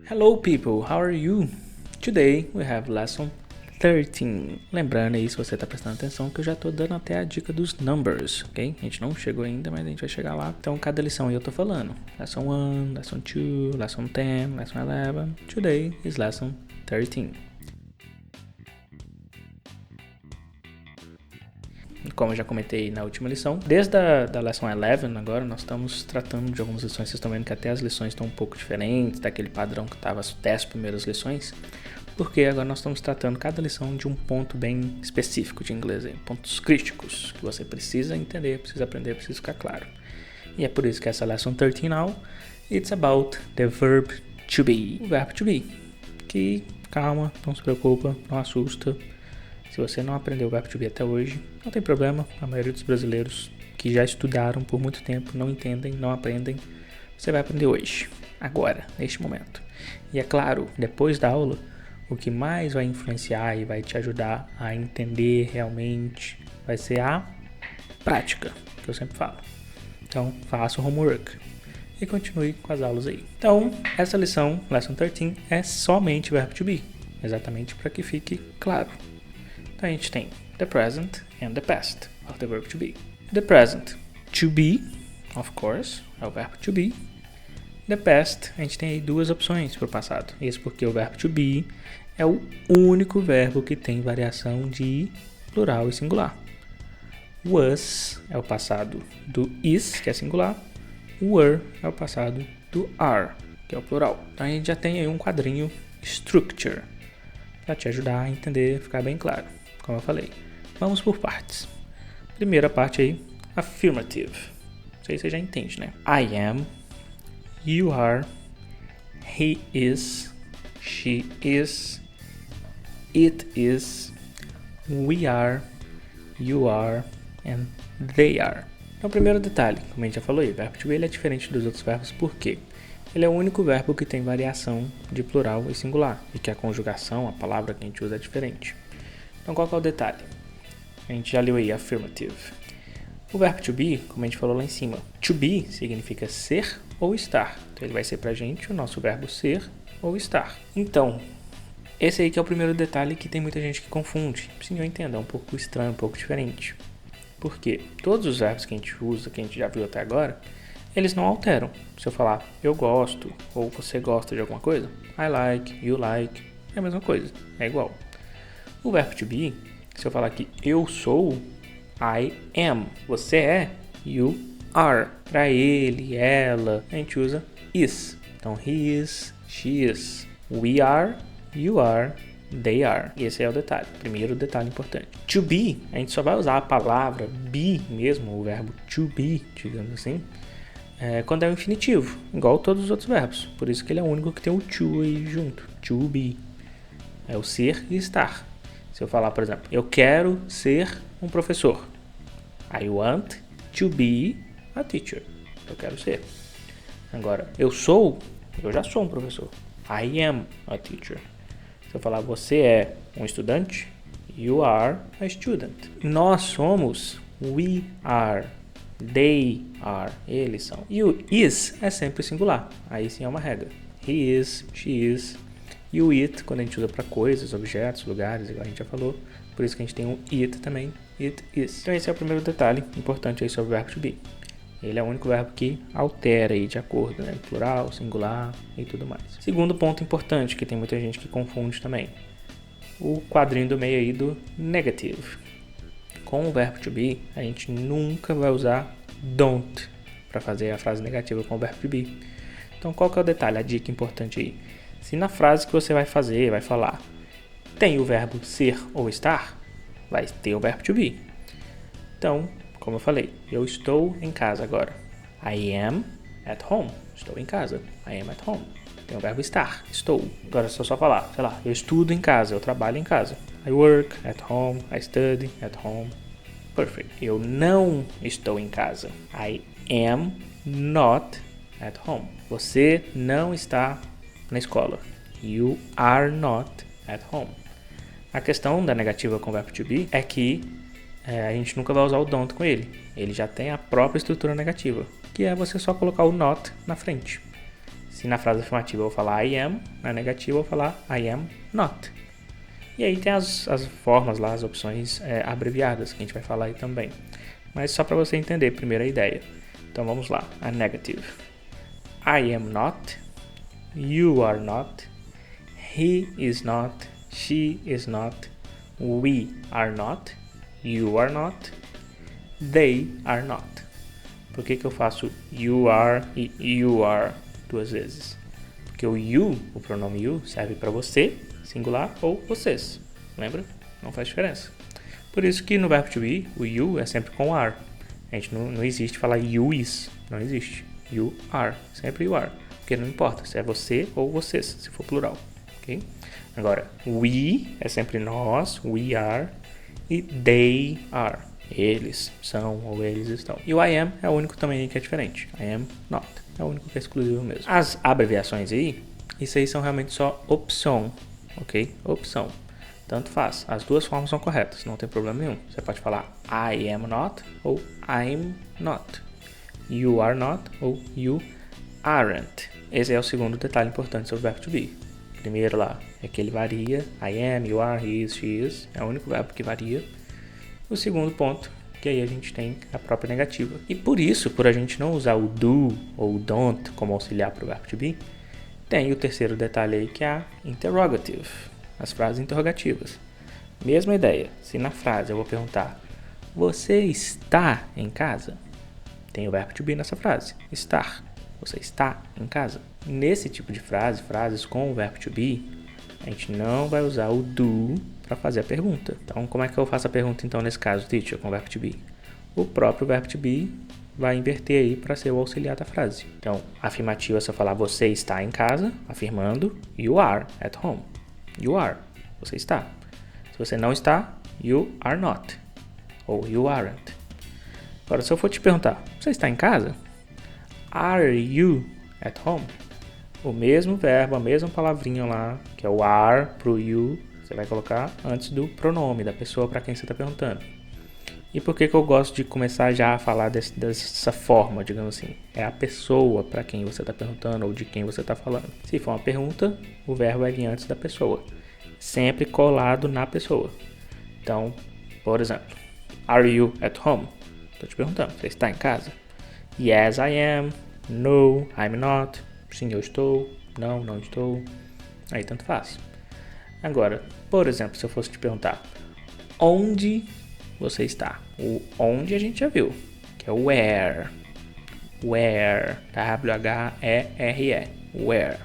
Hello people, how are you? Today we have lesson 13. Lembrando aí, se você está prestando atenção, que eu já estou dando até a dica dos numbers, ok? A gente não chegou ainda, mas a gente vai chegar lá. Então, cada lição aí eu tô falando. Lesson 1, Lesson 2, Lesson 10, Lesson 11. Today is Lesson 13. Como eu já comentei na última lição, desde a Lesson 11 agora, nós estamos tratando de algumas lições. Vocês estão vendo que até as lições estão um pouco diferentes daquele padrão que estava as 10 primeiras lições, porque agora nós estamos tratando cada lição de um ponto bem específico de inglês, pontos críticos que você precisa entender, precisa aprender, precisa ficar claro. E é por isso que essa Lesson 13 now, it's about the verb to be. O verbo to be, que calma, não se preocupa, não assusta. Se você não aprendeu o verbo to be até hoje, não tem problema. A maioria dos brasileiros que já estudaram por muito tempo não entendem, não aprendem. Você vai aprender hoje, agora, neste momento. E é claro, depois da aula, o que mais vai influenciar e vai te ajudar a entender realmente vai ser a prática, que eu sempre falo. Então, faça o homework e continue com as aulas aí. Então, essa lição, Lesson 13, é somente verbo to be, exatamente para que fique claro. Então a gente tem the present and the past of the verb to be. The present, to be, of course, é o verbo to be. The past, a gente tem aí duas opções para o passado. Isso porque o verbo to be é o único verbo que tem variação de plural e singular. Was é o passado do is, que é singular. Were é o passado do are, que é o plural. Então a gente já tem aí um quadrinho structure para te ajudar a entender, ficar bem claro. Como eu falei, vamos por partes. Primeira parte aí, affirmative. Isso aí você já entende, né? I am, you are, he is, she is, it is, we are, you are, and they are. Então, primeiro detalhe, como a gente já falou aí, o verbo to be ele é diferente dos outros verbos, por quê? Ele é o único verbo que tem variação de plural e singular, e que a conjugação, a palavra que a gente usa é diferente. Então, qual que é o detalhe? A gente já leu aí, affirmative. O verbo to be, como a gente falou lá em cima, to be significa ser ou estar. Então, ele vai ser pra gente o nosso verbo ser ou estar. Então, esse aí que é o primeiro detalhe que tem muita gente que confunde. Sim, eu entendo, é um pouco estranho, um pouco diferente. Por quê? Todos os verbos que a gente usa, que a gente já viu até agora, eles não alteram. Se eu falar eu gosto ou você gosta de alguma coisa, I like, you like, é a mesma coisa, é igual. O verbo to be, se eu falar que eu sou, I am. Você é, you are. Para ele, ela, a gente usa is. Então, he is, she is. We are, you are, they are. E esse é o detalhe, primeiro detalhe importante. To be, a gente só vai usar a palavra be mesmo, o verbo to be, digamos assim, quando é o infinitivo, igual todos os outros verbos. Por isso que ele é o único que tem o to aí junto. To be. É o ser e estar. Se eu falar, por exemplo, eu quero ser um professor. I want to be a teacher. Eu quero ser. Agora, eu já sou um professor. I am a teacher. Se eu falar, você é um estudante, you are a student. Nós somos, we are, they are, eles são. E o is é sempre singular. Aí sim é uma regra. He is, she is. E o it, quando a gente usa para coisas, objetos, lugares, igual a gente já falou. Por isso que a gente tem um it também. It is. Então esse é o primeiro detalhe importante aí sobre o verbo to be. Ele é o único verbo que altera aí de acordo, né? Plural, singular e tudo mais. Segundo ponto importante, que tem muita gente que confunde também. O quadrinho do meio aí do negative. Com o verbo to be, a gente nunca vai usar don't para fazer a frase negativa com o verbo to be. Então qual que é o detalhe, a dica importante aí? Se na frase que você vai fazer, vai falar, tem o verbo ser ou estar, vai ter o verbo to be. Então, como eu falei, eu estou em casa agora. I am at home. Estou em casa. I am at home. Tem o verbo estar. Estou. Agora, se eu só falar, sei lá, eu estudo em casa, eu trabalho em casa. I work at home. I study at home. Perfect. Eu não estou em casa. I am not at home. Você não está na escola. You are not at home. A questão da negativa com o verbo to be é que a gente nunca vai usar o don't com ele. Ele já tem a própria estrutura negativa, que é você só colocar o not na frente. Se na frase afirmativa eu vou falar I am, na negativa eu vou falar I am not. E aí tem as formas lá, as opções abreviadas que a gente vai falar aí também. Mas só para você entender primeiro a ideia. Então vamos lá, a negative. I am not, you are not, he is not, she is not, we are not, you are not, they are not. Por que eu faço you are e you are duas vezes? Porque o you, o pronome you, serve para você, singular, ou vocês. Lembra? Não faz diferença. Por isso que no verbo to be, o you é sempre com are. A gente não existe falar you is. Não existe. You are. Sempre you are. Porque não importa se é você ou vocês, se for plural. Ok? Agora, we é sempre nós, we are, e they are. Eles são ou eles estão. E o I am é o único também que é diferente. I am not. É o único que é exclusivo mesmo. As abreviações aí, isso aí são realmente só opção. Ok? Opção. Tanto faz. As duas formas são corretas. Não tem problema nenhum. Você pode falar I am not ou I'm not. You are not ou you aren't. Esse é o segundo detalhe importante sobre o verbo to be. Primeiro lá é que ele varia. I am, you are, he is, she is. É o único verbo que varia. O segundo ponto, que aí a gente tem a própria negativa. E por isso, por a gente não usar o do ou o don't como auxiliar para o verbo to be, tem o terceiro detalhe aí que é a interrogative, as frases interrogativas. Mesma ideia, se na frase eu vou perguntar, você está em casa? Tem o verbo to be nessa frase, estar. Você está em casa? Nesse tipo de frase, frases com o verbo to be, a gente não vai usar o do para fazer a pergunta. Então, como é que eu faço a pergunta então nesse caso, teacher, com o verbo to be? O próprio verbo to be vai inverter aí para ser o auxiliar da frase. Então, afirmativa se eu falar você está em casa, afirmando, you are at home. You are, você está. Se você não está, you are not. Ou you aren't. Agora, se eu for te perguntar, você está em casa? Are you at home? O mesmo verbo, a mesma palavrinha lá, que é o are pro you, você vai colocar antes do pronome da pessoa para quem você está perguntando. E por que eu gosto de começar já a falar dessa forma, digamos assim? É a pessoa para quem você está perguntando ou de quem você está falando. Se for uma pergunta, o verbo vai vir antes da pessoa. Sempre colado na pessoa. Então, por exemplo, are you at home? Estou te perguntando, você está em casa? Yes, I am. No, I'm not. Sim, eu estou. Não, não estou. Aí tanto faz. Agora, por exemplo, se eu fosse te perguntar onde você está? O onde a gente já viu, que é o where. Where. W-H-E-R-E. Where.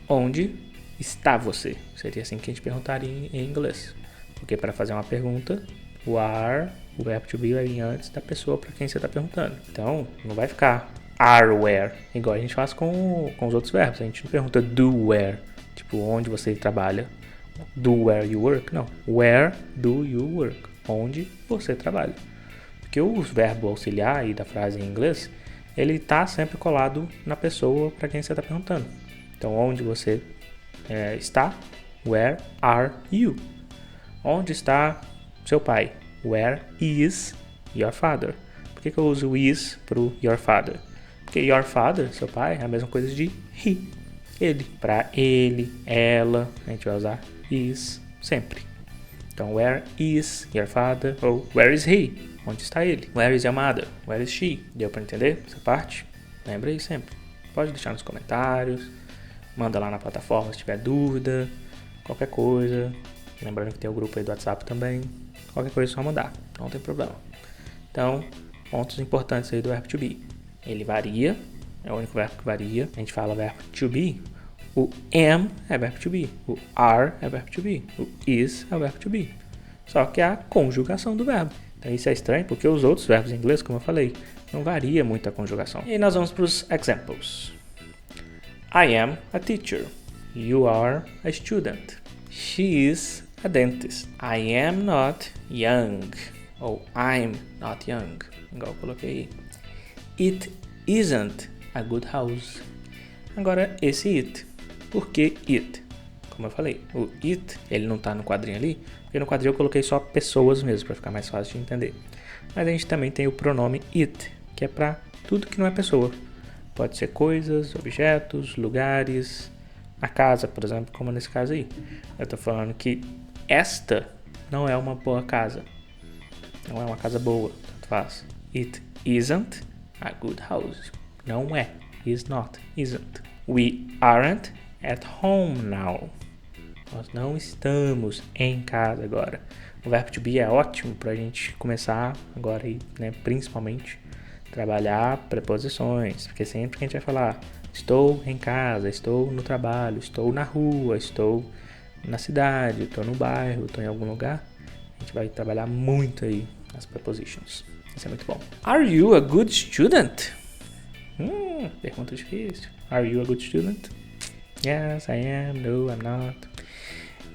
Onde está você? Seria assim que a gente perguntaria em inglês. Porque para fazer uma pergunta, o are, o verbo to be vai vir antes da pessoa para quem você está perguntando. Então, não vai ficar are where, igual a gente faz com os outros verbos. A gente não pergunta do where, tipo onde você trabalha, do where you work, não. Where do you work? Onde você trabalha. Porque o verbo auxiliar aí da frase em inglês, ele está sempre colado na pessoa para quem você está perguntando. Então, onde você está? Where are you? Onde está seu pai? Where is your father? Por que eu uso is para o your father? Porque your father, seu pai, é a mesma coisa de he. Ele. Para ele, ela, a gente vai usar is sempre. Então, where is your father? Ou where is he? Onde está ele? Where is your mother? Where is she? Deu para entender essa parte? Lembra aí sempre. Pode deixar nos comentários. Manda lá na plataforma se tiver dúvida. Qualquer coisa. Lembrando que tem o grupo aí do WhatsApp também. Qualquer coisa é só mandar. Não tem problema. Então, pontos importantes aí do verbo to be. Ele varia. É o único verbo que varia. A gente fala verbo to be. O am é verbo to be. O are é verbo to be. O is é verbo to be. Só que é a conjugação do verbo. Então isso é estranho porque os outros verbos em inglês, como eu falei, não varia muito a conjugação. E nós vamos para os examples. I am a teacher. You are a student. She is a dentist. I am not young. Ou I'm not young. Igual eu coloquei aí. It isn't a good house. Agora, esse it. Por que it? Como eu falei, o it, ele não está no quadrinho ali, porque no quadrinho eu coloquei só pessoas mesmo, para ficar mais fácil de entender. Mas a gente também tem o pronome it, que é para tudo que não é pessoa. Pode ser coisas, objetos, lugares, a casa, por exemplo, como nesse caso aí. Eu tô falando que esta não é uma boa casa. Não é uma casa boa, tanto faz. It isn't a good house. Não é. Is not. Isn't. We aren't at home now. Nós não estamos em casa agora. O verbo to be é ótimo pra gente começar agora aí, né, principalmente trabalhar preposições, porque sempre que a gente vai falar estou em casa, estou no trabalho, estou na rua, estou na cidade, estou no bairro, estou em algum lugar, a gente vai trabalhar muito aí as prepositions. Isso é muito bom. Are you a good student? Pergunta difícil. Are you a good student? Yes, I am. No, I'm not.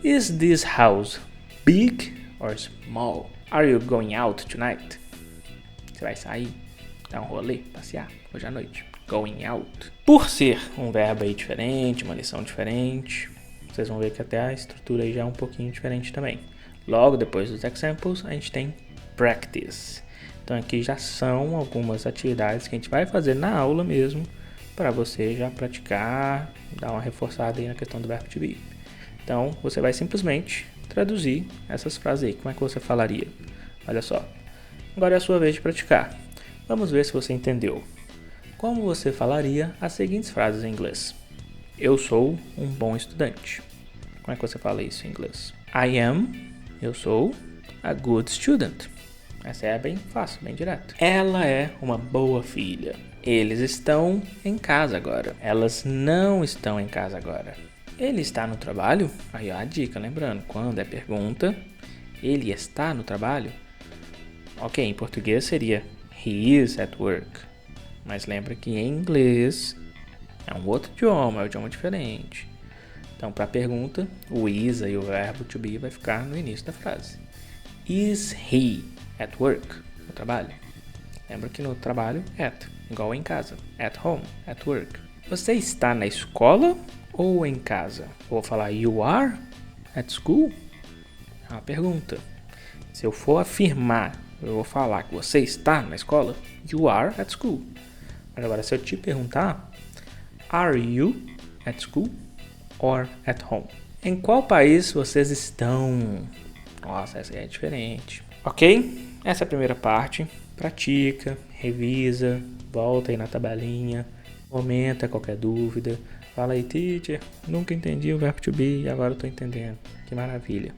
Is this house big or small? Are you going out tonight? Você vai sair, dar um rolê, passear hoje à noite. Going out. Por ser um verbo aí diferente, uma lição diferente, vocês vão ver que até a estrutura aí já é um pouquinho diferente também. Logo depois dos examples, a gente tem practice. Então aqui já são algumas atividades que a gente vai fazer na aula mesmo, para você já praticar, dar uma reforçada aí na questão do verbo to be. Então você vai simplesmente traduzir essas frases aí. Como é que você falaria? Olha só. Agora é a sua vez de praticar. Vamos ver se você entendeu. Como você falaria as seguintes frases em inglês? Eu sou um bom estudante. Como é que você fala isso em inglês? I am, eu sou, a good student. Essa é bem fácil, bem direto. Ela é uma boa filha. Eles estão em casa agora. Elas não estão em casa agora. Ele está no trabalho? Aí ó, a dica, lembrando, quando é pergunta, ele está no trabalho? Ok, em português seria he is at work. Mas lembra que em inglês é um outro idioma, é um idioma diferente. Então, para a pergunta, o is e o verbo to be vai ficar no início da frase. Is he at work? No trabalho. Lembra que no trabalho, at. Igual em casa. At home, at work. Você está na escola ou em casa? Vou falar you are at school? É uma pergunta. Se eu for afirmar, eu vou falar que você está na escola, you are at school. Mas agora, se eu te perguntar, are you at school or at home? Em qual país vocês estão? Nossa, essa aí é diferente. Ok? Essa é a primeira parte. Pratica, revisa, volta aí na tabelinha, comenta qualquer dúvida. Fala aí, teacher, nunca entendi o verbo to be e agora eu tô entendendo. Que maravilha.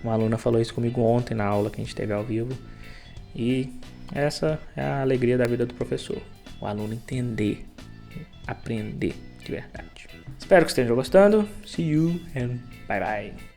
Uma aluna falou isso comigo ontem na aula que a gente teve ao vivo. E essa é a alegria da vida do professor. O aluno entender, aprender de verdade. Espero que estejam gostando. See you and bye bye.